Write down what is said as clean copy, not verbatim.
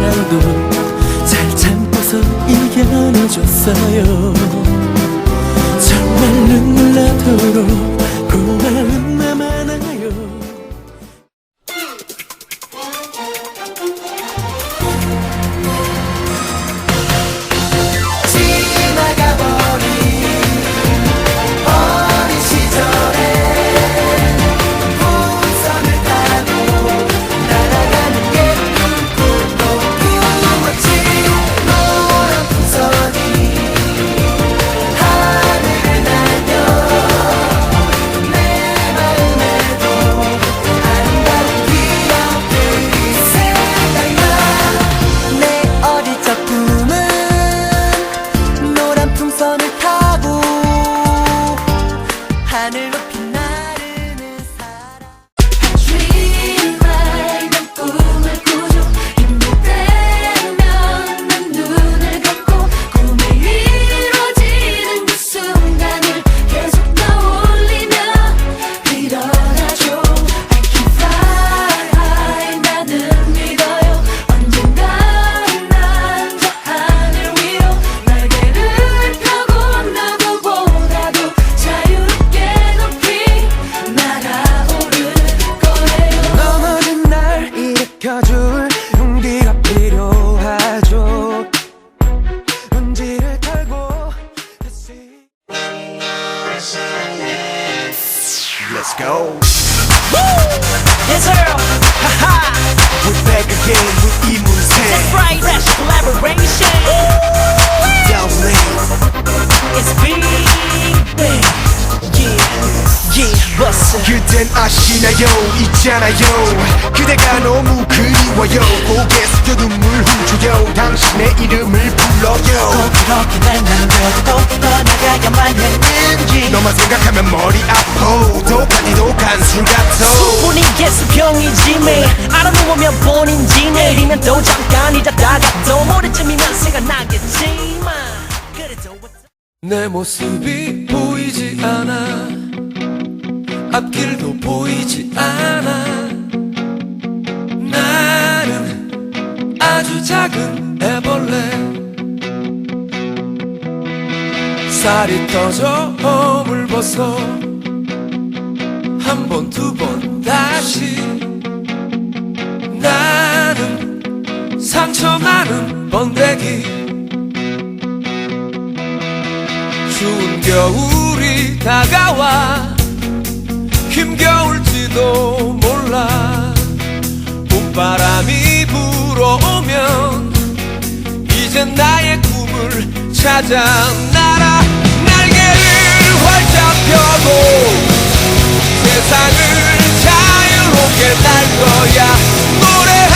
사랑도 잘 참고서 이겨내줬어요. 정말 눈물 나도록 고마운 나 많아요. 하늘 높이 나르는 사람. Dream like 난 꿈을 꾸죠. 힘들 때면 난 눈을 감고 꿈이 이루어지는 그 순간을 계속 떠올리며 일어나죠. I can fly high. 나는 믿어요. 언젠간 난 저 하늘 위로 날개를 펴고 누구보다도 자유롭게 넘어진 날 일으켜줄 용기가 필요하죠. 먼지를 털고 다시. Let's go. Yes sir. Haha. We're back again with 이문세. That's right. That's collaboration. Downlink. It's big bang. Yeah, bust it. 그댄 아시나요? 있잖아요. 그대가 너무 그리워요. 고개 숙여 눈물 훔쳐요. 당신의 이름을 불러요. 꼭 그렇게 날 남겨두고 떠나가야만 했는지. 너만 생각하면 머리 아파. 독한 술 같아. 수분이 예수병이지 매일 알아놓으면 본인지. 내일이면 또 잠깐 잊었다가 또 모레쯤이면 생각나겠지만 그래도 내 모습이 보이지 않아. 앞길도 보이지 않아. 나는 아주 작은 애벌레. 살이 떠져 허물 벗어 한 번 두 번 다시. 나는 상처 많은 번데기. 추운 겨울이 다가와 힘겨울지도 몰라. 봄바람이 불어오면 이젠 나의 꿈을 찾아 날아. 날개를 활짝 펴고 세상을 자유롭게 날 거야. 노래하